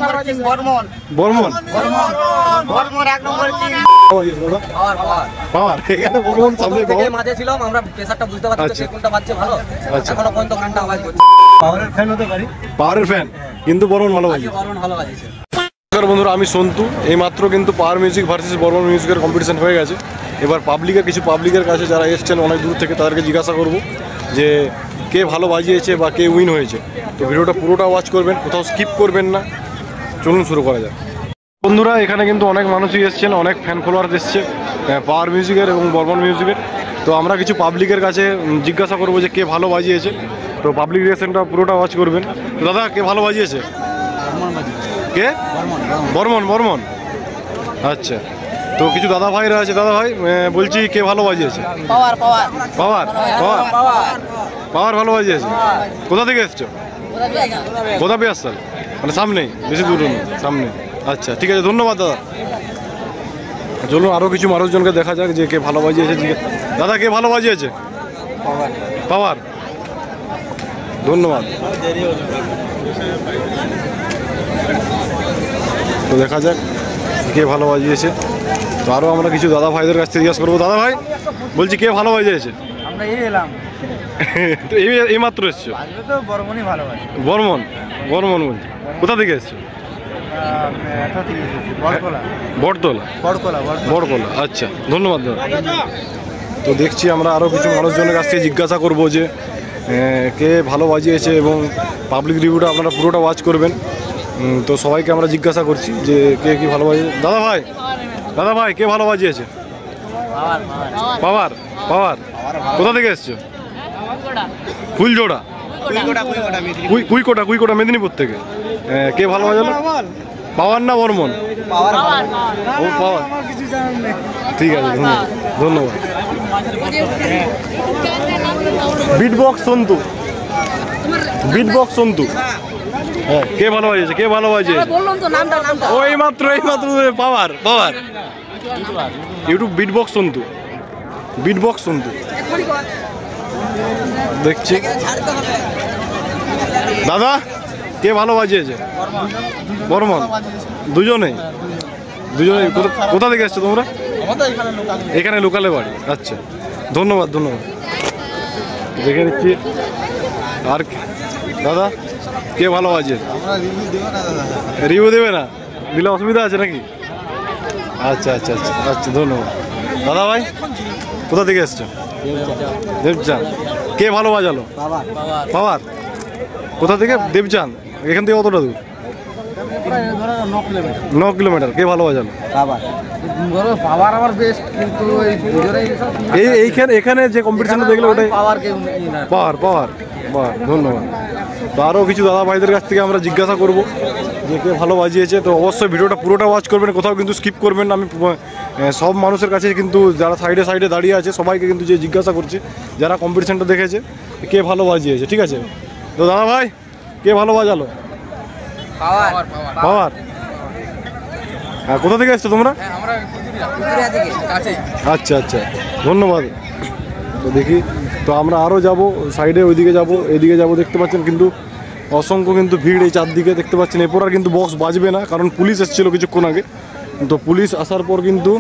নম্বর king Barman. Barman Barman এক নম্বর king. পাওয়ার এখানে বর্মন সামনে পাওয়ার মাঝে ছিলাম আমরা প্রেসারটা বুঝতে পারছি কোনটা বাজছে ভালো। এখনো পর্যন্ত ঘন্টা আওয়াজ করছে। পাওয়ারের ফ্যান হতে পারি, পাওয়ারের ফ্যান, কিন্তু বর্মন ভালো বাজে। বর্মন ভালো বাজছে। বন্ধুরা আমি সন্তু, এইমাত্র কিন্তু পাওয়ার মিউজিক ভার্সেস বর্মন মিউজিকের কম্পিটিশন হয়ে গেছে। এবার কিছু পাবলিকের কাছে যারা এসছেন অনেক দূর থেকে তাদেরকে জিজ্ঞাসা করব যে কে ভালো বাজিয়েছে বা কে উইন হয়েছে। তো ভিডিওটা পুরোটা ওয়াচ করবেন, কোথাও স্কিপ করবেন না। চলুন শুরু করা যাক। বন্ধুরা এখানে কিন্তু অনেক মানুষই এসছেন, অনেক ফ্যান ফলোয়ার্স এসছে পাওয়ার মিউজিকের এবং বর্মন মিউজিকের। তো আমরা কিছু পাবলিকের কাছে জিজ্ঞাসা করবো যে কে ভালো বাজিয়েছে। তো পাবলিক রিয়াকশনটা পুরোটা ওয়াচ করবেন। তো দাদা কে ভালো বাজিয়েছে? কে? বর্মন। বর্মন আচ্ছা। তো কিছু দাদা ভাইরা আছে, দাদা ভাই বলছি কে ভালো বাজিয়েছে? পাওয়ার পাওয়ার পাওয়ার পাওয়ার পাওয়ার ভালো বাজিয়েছে। কোথা থেকে এসছো? কোথাপি আসছেন? মানে সামনেই, বেশি দূর নেই, সামনে। আচ্ছা ঠিক আছে, ধন্যবাদ দাদা। চলুন আরও কিছু মানুষজনকে দেখা যাক যে কে ভালো বাজিয়েছে। দাদা কে ভালো বাজিয়েছে? পাওয়ার। ধন্যবাদ। তো দেখা যাক কে ভালো বাজিয়েছে। তো আরও আমরা কিছু দাদা ভাইদের কাছ থেকে জিজ্ঞাসা করবো। দাদা ভাই বলছি কে ভালো বাজিয়েছে? আমরা এলাম তো এই মাত্র এসছো? তো বর্মনই ভালো বাজে। বর্মন। বর্মন বলছি, কোথা থেকে এসছো? বড়কলা। আচ্ছা ধন্যবাদ দাদা। তো দেখছি আমরা আরও কিছু মানুষজনের কাছ থেকে জিজ্ঞাসা করবো যে কে ভালো বাজিয়েছে এবং পাবলিক রিভিউটা আপনারা পুরোটা ওয়াচ করবেন। তো সবাইকে আমরা জিজ্ঞাসা করছি যে কে কি ভালো বাজিয়েছে। দাদা ভাই কে ভালো বাজিয়েছে? পাওয়ার। পাওয়ার কোথা থেকে এসছো? ফুলজোড়া, কুইকোটা মেদিনীপুর থেকে। কে ভালো বাজালো? পাওয়ার না বর্মন? ও পাওয়ার। ঠিক আছে ধন্যবাদ। বিটবক্স সন্তু। হ্যাঁ কে ভালো বাজিয়েছে? কে ভালো বাজিয়েছে? ওই মাত্র পাওয়ার ইউটিউব বিটবক্স সন্তু দেখছি। দাদা কে ভালো বাজিয়েছে? বর্মন। দুজনেই কোথা থেকে এসছো তোমরা? এখানে লোকালে বাড়ি। আচ্ছা ধন্যবাদ। দেখে নিচ্ছি আর দাদা কে ভালো বাজিয়েছে? রিভিউ দেবে না? দিলে অসুবিধা আছে নাকি? আচ্ছা ধন্যবাদ। দাদা ভাই কোথা থেকে এসছো? দেবচাঁদ। কে ভালো বাজালো? পাওয়ার। কোথা থেকে? দেবচাঁদ। এখান থেকে কতটা দূর? 9 কিলোমিটার। কে ভালো বাজালো? পাওয়ার আমার বেস্ট, কিন্তু এখানে যে কম্পিটিশনটা দেখলে ওটাই পাওয়ার। ধন্যবাদ। তো আরও কিছু দাদা ভাইদের কাছ থেকে আমরা জিজ্ঞাসা করব যে কে ভালো বাজিয়েছে। তো অবশ্যই ভিডিওটা পুরোটা ওয়াচ করবেন, কোথাও কিন্তু স্কিপ করবেন না। আমি সব মানুষের কাছে কিন্তু যারা সাইডে দাঁড়িয়ে আছে সবাইকে কিন্তু যে জিজ্ঞাসা করছি যারা কম্পিটিশনটা দেখেছে কে ভালো বাজিয়েছে। ঠিক আছে? তো দাদা ভাই কে ভালো বাজালো? পাওয়ার। হ্যাঁ কোথা থেকে এসছো তোমরা? আচ্ছা ধন্যবাদ। তো দেখি, তো আমরা আরও যাব সাইডে, ওইদিকে যাব, এদিকে যাব। দেখতে পাচ্ছেন কিন্তু অসংখ্য কিন্তু ভিড় এই চারদিকে দেখতে পাচ্ছেন। এরপর আর কিন্তু বক্স বাজবে না, কারণ পুলিশ এসেছিল কিছুক্ষণ আগে। তো পুলিশ আসার পর কিন্তু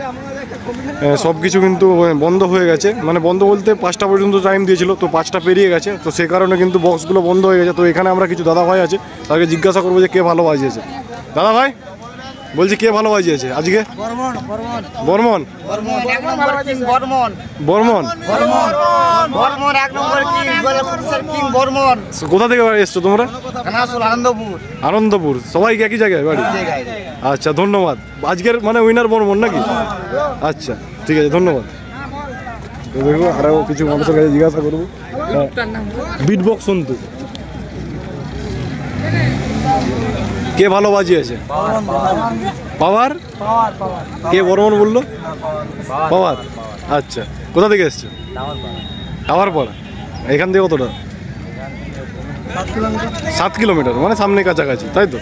সব কিছু কিন্তু বন্ধ হয়ে গেছে। মানে বন্ধ বলতে 5টা পর্যন্ত টাইম দিয়েছিল, তো 5টা পেরিয়ে গেছে। তো সে কারণে কিন্তু বক্সগুলো বন্ধ হয়ে গেছে। তো এখানে আমরা কিছু দাদা ভাই আছে, তাকে জিজ্ঞাসা করবো যে কে ভালো বাজিয়েছে। দাদা ভাই বলছি কে ভালো বাজিয়েছে আজকে? বর্মন। কোথা থেকে এসছো তোমরা? আনন্দপুর। সবাই একই জায়গায় বাড়ি? আচ্ছা ধন্যবাদ। আজকের মানে উইনার বর্মন নাকি? আচ্ছা ঠিক আছে ধন্যবাদ। তো দেখো আরও কিছু মানুষের কাছে জিজ্ঞাসা করবো। বিটবক্স সন্তু কে ভালো বাজিয়েছে? পাওয়ার। কে বর্মন বললো? পাওয়ার। আচ্ছা কোথা থেকে এসছো? টাওয়ার পাড়া। এখান থেকে কতটা? 7 কিলোমিটার, মানে সামনে কাছাকাছি, তাই তো?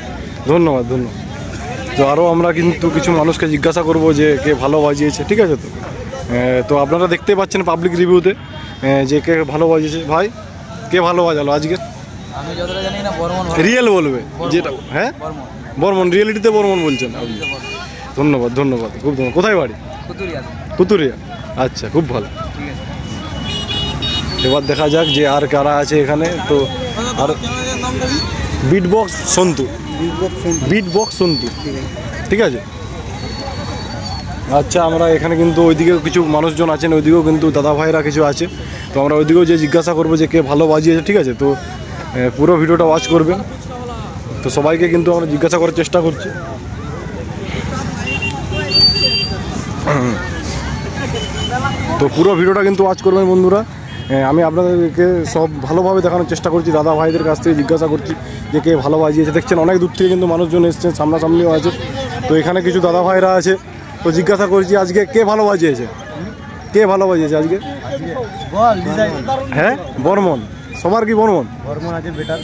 ধন্যবাদ। তো আরও আমরা কিন্তু কিছু মানুষকে জিজ্ঞাসা করব যে কে ভালো বাজিয়েছে। ঠিক আছে? তো আপনারা দেখতে পাচ্ছেন পাবলিক রিভিউতে যে কে ভালো বাজিয়েছে। ভাই কে ভালো বাজালো আজকে? আমি যতটা জানি না বর্মন। রিয়েল বলবে যেটা। হ্যাঁ বর্মন, রিয়েলিটিতে বর্মন বলছেন আপনি। ধন্যবাদ ধন্যবাদ, খুব ধন্যবাদ। কোথায় বাড়ি? কুতুরিয়া। আচ্ছা, খুব ভালো। এবার দেখা যাক যে আর কারা আছে এখানে। তো আর বিটবক্স সন্তু, বিটবক্স সন্তু, ঠিক আছে। আচ্ছা, আমরা এখানে কিন্তু ওইদিকেও কিছু মানুষজন আছেন, ওইদিকেও কিন্তু দাদা ভাইরা কিছু আছে। তো আমরা ওইদিকেও যে জিজ্ঞাসা করবো যে কে ভালো বাজিয়েছে, ঠিক আছে। তো পুরো ভিডিওটা ওয়াচ করবেন। তো সবাইকে কিন্তু আমরা জিজ্ঞাসা করার চেষ্টা করছি। তো পুরো ভিডিওটা কিন্তু ওয়াচ করবেন বন্ধুরা। আমি আপনাদেরকে সব ভালোভাবে দেখানোর চেষ্টা করছি, দাদা ভাইদের কাছ থেকে জিজ্ঞাসা করছি যে কে ভালো বাজিয়েছে। দেখছেন অনেক দূর থেকে কিন্তু মানুষজন এসছেন, সামনাসামনিও আছে। তো এখানে কিছু দাদা ভাইরা আছে, তো জিজ্ঞাসা করছি আজকে কে ভালো বাজিয়েছে, কে ভালো বাজিয়েছে আজকে? হ্যাঁ, বর্মন। সবার কি বর্মন? বর্মন আছে বেটার,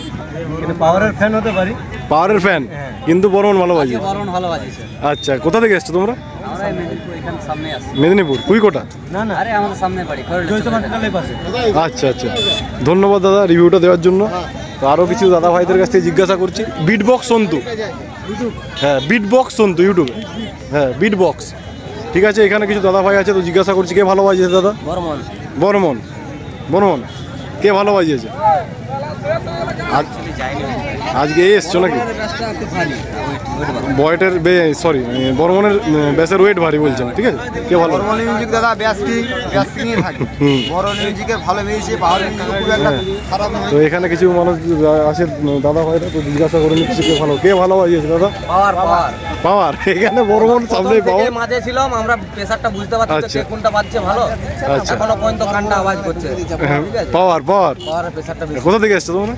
কিন্তু পাওয়ারের ফ্যান হতে পারি। পাওয়ারের ফ্যান, কিন্তু বর্মন ভালো বাজিয়েছে। বরণ ভালো বাজিয়েছে। আচ্ছা, কোথা থেকে এসছো তোমরা? আমরা মেদিনীপুর এখানে সামনে আসছি। মেদিনীপুর, কুইকোটা? না না, আরে আমাদের সামনে বাড়ি, জয়সম হাসপাতালের পাশে। আচ্ছা আচ্ছা, ধন্যবাদ দাদা রিভিউটা দেওয়ার জন্য। তো আরও কিছু দাদা ভাইদের কাছ থেকে জিজ্ঞাসা করছি। বিটবক্স সন্তু, হ্যাঁ বিটবক্স সন্তু ইউটিউবে, হ্যাঁ বিটবক্স, ঠিক আছে। এখানে কিছু দাদা ভাই আছে, তো জিজ্ঞাসা করছি কে ভালো বাজিয়েছে দাদা? বর্মন। বর্মন, বর্মন কে ভালো বাজিয়েছে? আজকে এসছো নাকি? বয়েটের সরি, বর্মনের ব্যাসের ওয়েট ভারী বলছেন, ঠিক আছে। কে ভালো? বর্মন মিউজিক দাদা ব্যাসকিং থাকে। বর্মন মিউজিকের ভালো মিউজিক, পাওয়ার খুব একটা খারাপ নয়। তো এখানে কিছু মানুষ আছে দাদা ভাইরা, তো জিজ্ঞাসা করে নিচ্ছি কে ভালো, কে ভালো বাজিয়েছে দাদা? পাওয়ার পাওয়ার পাওয়ার, এখানে বর্মন সামনেই পাওয়ার। মাঝে ছিলাম আমরা, প্রেসারটা বুঝতে পারছি আচ্ছা। কে কোনটা বাজছে ভালো। আচ্ছা। এখনো পর্যন্ত কানটা আওয়াজ করছে, ঠিক আছে। পাওয়ার পাওয়ার। পাওয়ারের প্রেসারটা বেশি। কোথা থেকে এসছো তোমরা?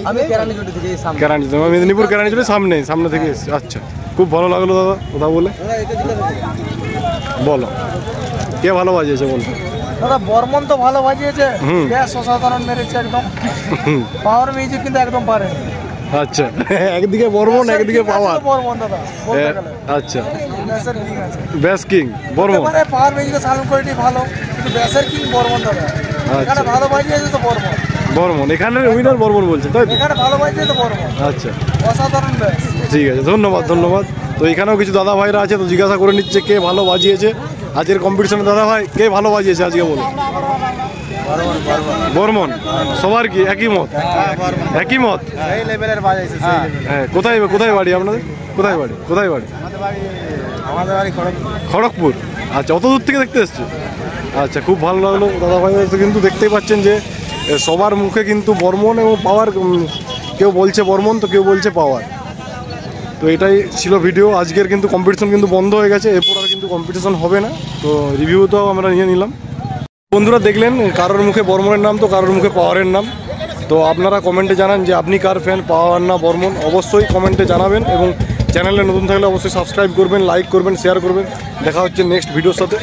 আমি কেরানি জুটি থেকে এই সামনে। কেরানি, তোমার মেদিনীপুর কেরানি চলে সামনে থেকে এসছো। আচ্ছা, খুব ভালো লাগলো দাদা কথা বলে। বলো কে ভালো বাজিয়েছে বলো। দাদা বর্মন তো ভালো বাজিয়েছে, হুম। ব্যাস অসাধারণ মেরেছে একদম। পাওয়ার মিউজিক কিন্তু একদম পারে। আচ্ছা, একদিকে বর্মন একদিকে পাওয়ার। বর্মন দাদা বলতে গেলে। আচ্ছা, ব্যাসের কিং আছে। ব্যাস কিং বর্মন। মানে পাওয়ার মিউজিকের সাউন্ড কোয়ালিটি ভালো, কিন্তু ব্যাসের কিং বর্মন দাদা। এখানে ভালো বাজিয়েছে তো বর্মন। বর্মন, এখানে উইনার বর্মন বলছে তাই তো? এখানে ভালো বাজিয়েছে তো বর্মন। আচ্ছা, অসাধারণ ব্যাস। ঠিক আছে, ধন্যবাদ ধন্যবাদ। তো এখানেও কিছু দাদা ভাইরা আছে, তো জিজ্ঞাসা করে নিচ্ছে কে ভালো বাজিয়েছে আজকের কম্পিটিশনে। দাদা ভাই কে ভালো বাজিয়েছে আজকে বলো? বর্মন। সবার কি একই মত? একই মত। এই লেভেলের বাজাইছে। হ্যাঁ, কোথায় কোথায় বাড়ি আপনাদের? কোথায় বাড়ি? আমাদের বাড়ি খড়গপুর। আচ্ছা, অত দূর থেকে দেখতে এসছো? আচ্ছা, খুব ভালো লাগলো দাদা ভাই। কিন্তু দেখতেই পাচ্ছেন যে সবার মুখে কিন্তু বর্মন এবং পাওয়ার, কেউ বলছে বর্মন তো কেউ বলছে পাওয়ার। তো এটাই ছিল ভিডিও আজকের। কিন্তু কম্পিটিশন কিন্তু বন্ধ হয়ে গেছে, এরপর আর কিন্তু কম্পিটিশন হবে না। তো রিভিউটাও আমরা নিয়ে নিলাম। বন্ধুরা দেখলেন, কারোর মুখে বর্মনের নাম তো কারোর মুখে পাওয়ারের নাম। তো আপনারা কমেন্টে জানান যে আপনি কার ফ্যান, পাওয়ার না বর্মন, অবশ্যই কমেন্টে জানাবেন। এবং চ্যানেলে নতুন থাকলে অবশ্যই সাবস্ক্রাইব করবেন, লাইক করবেন, শেয়ার করবেন। দেখা হচ্ছে নেক্সট ভিডিওর সাথে।